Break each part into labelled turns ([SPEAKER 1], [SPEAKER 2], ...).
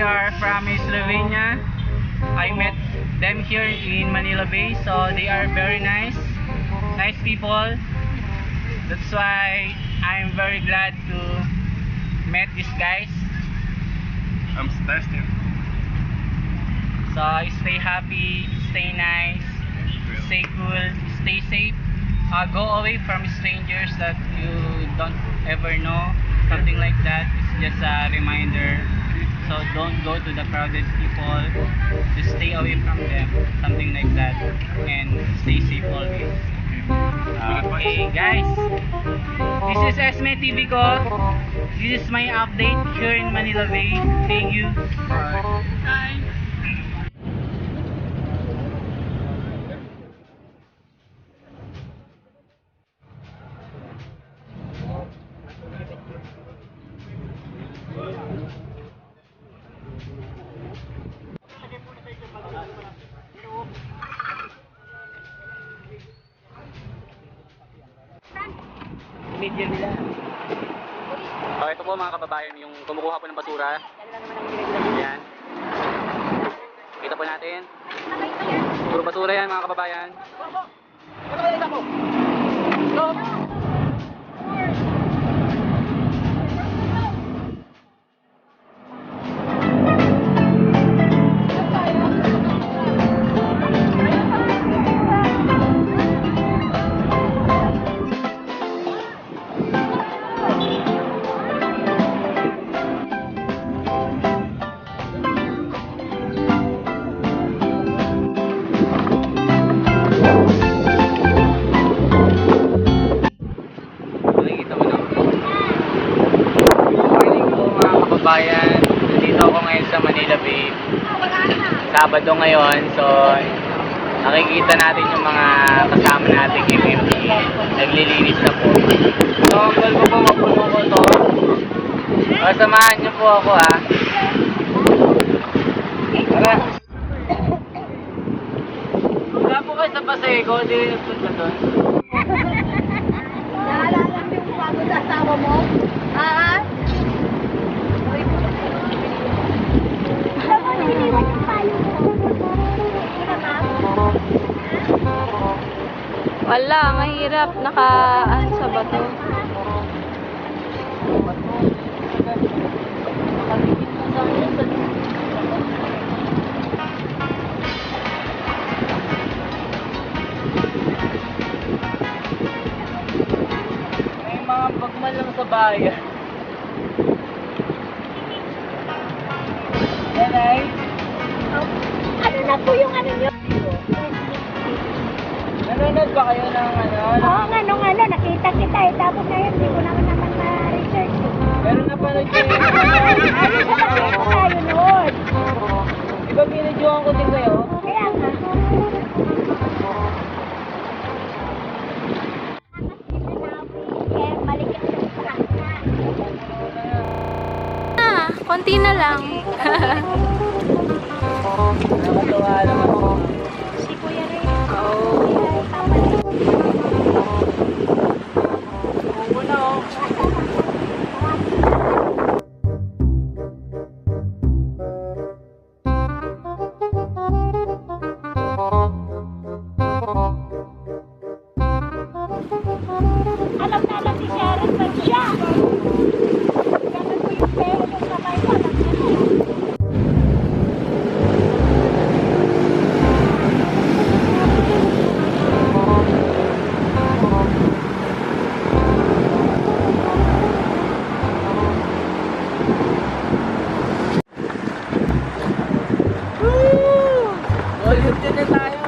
[SPEAKER 1] are from Slovenia. I met them here in Manila Bay, so they are very nice people. That's why I'm very glad to meet these guys.
[SPEAKER 2] I'm Sebastian.
[SPEAKER 1] So stay happy, stay nice, stay cool, stay safe. Go away from strangers that you don't ever know, something like that. It's just a reminder. So don't go to the crowded people, just stay away from them, something like that, and stay safe always. Okay guys, this is Esme TV ko. This is my update here in Manila Bay. Thank you.
[SPEAKER 2] Bye.
[SPEAKER 1] Bye. Video nila.
[SPEAKER 3] So ito po mga kababayan, yung kumukuha po ng basura. Ayan. Kita po natin. Puro basura yan mga kababayan.
[SPEAKER 1] Nandito ako ngayon sa Manila Bay. Sabado ngayon, so nakikita natin yung mga kasama nating MMD. Naglilinis na po. So, ang goal ko po mapuno ko to. So, samahan niyo po ako ha. Tara. Wala po kayo sa Pasego, di rin nagpunta doon.
[SPEAKER 4] Naalala mo yung bago sa asawa mo? Ha?
[SPEAKER 5] Wala, mahirap naka sa bato.
[SPEAKER 1] May mga pagman lang sa bayan. Yan ay.
[SPEAKER 4] Ano na po yung ano nyo?
[SPEAKER 1] Nanonood ba kayo ng ano?
[SPEAKER 4] Oo nga, nung ano, nakita kita eh. Tapos ngayon, hindi ko naman na-research.
[SPEAKER 1] Pero napanood ko yung ano.
[SPEAKER 4] Ano ko nakita tayo noon?
[SPEAKER 1] Di ba binidyoan ko din kayo?
[SPEAKER 4] Kaya nga. Balikin sa kanya.
[SPEAKER 5] Konti na lang.
[SPEAKER 1] Nakatuwa lang ako.
[SPEAKER 4] Si Kuya Ray.
[SPEAKER 1] Wala ako.
[SPEAKER 4] Alam na alam ni Sharon pag siya. Ganun ko yung pera ng kamay ko. Alam niya na.
[SPEAKER 1] Volume din na tayo.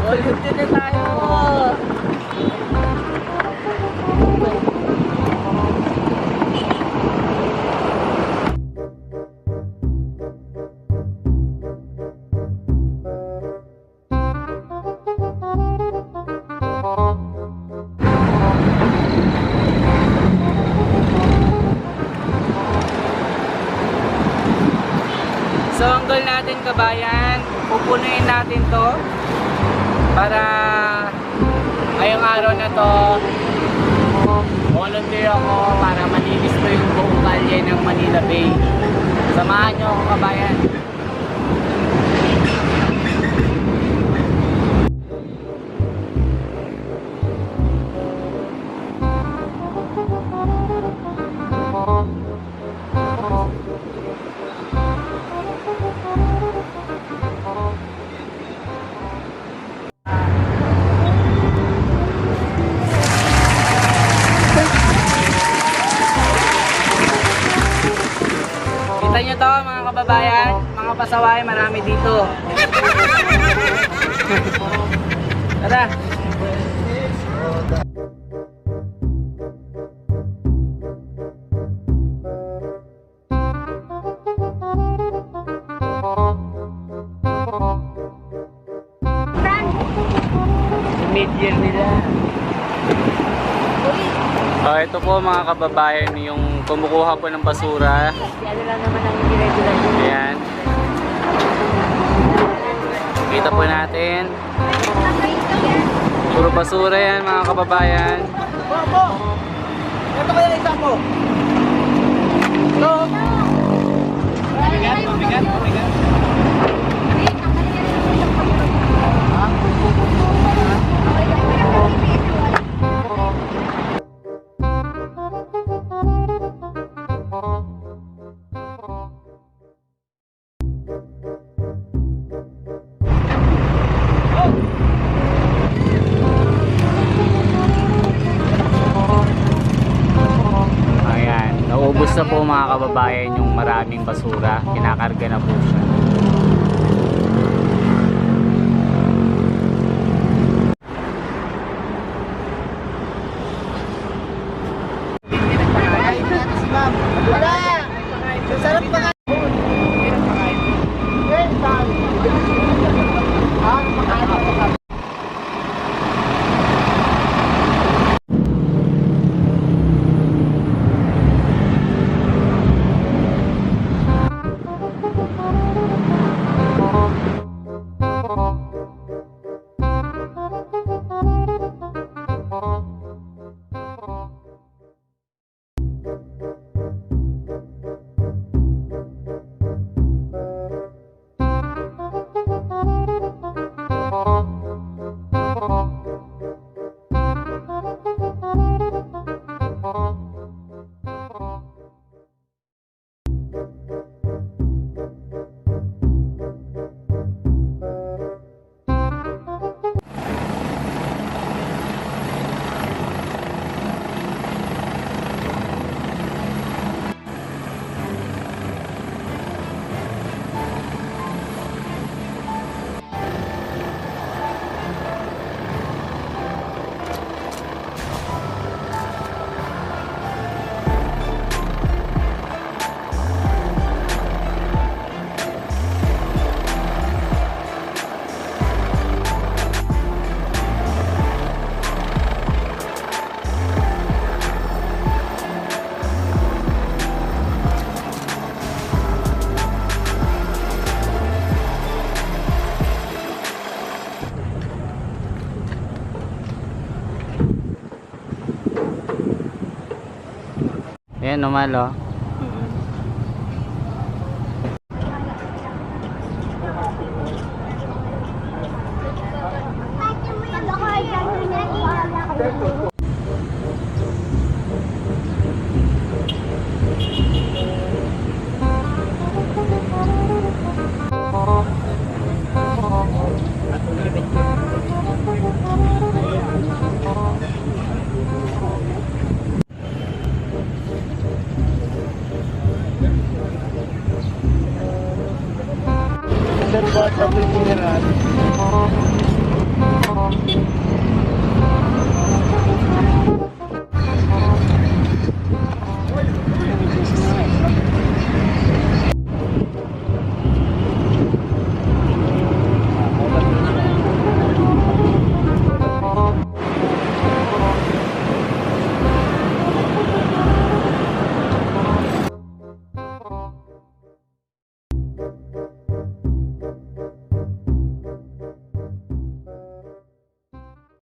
[SPEAKER 1] Volume din na tayo. So ang goal natin kabayan, pupunuin natin to para ngayong araw na to Volunteer ako para malinis ko yung buong kalye ng Manila Bay. Samahan nyo ako, kabayan. Kita nyo to mga kababayan, mga pasaway, marami dito. Tara. Mid-year nila.
[SPEAKER 3] Ito po mga kababayan yung kumukuha po ng basura.
[SPEAKER 4] Ano lang naman ang irregular yun.
[SPEAKER 3] Ayan. Kita po natin. Puro basura yan mga kababayan.
[SPEAKER 1] Ito kaya isa po. Ito. Mabigat, mabigat, mabigat.
[SPEAKER 3] Ayan. Naubos na po mga kababayan yung maraming basura. Kinakarga na po siya. Ayan, normal oh.
[SPEAKER 2] Sa mineral.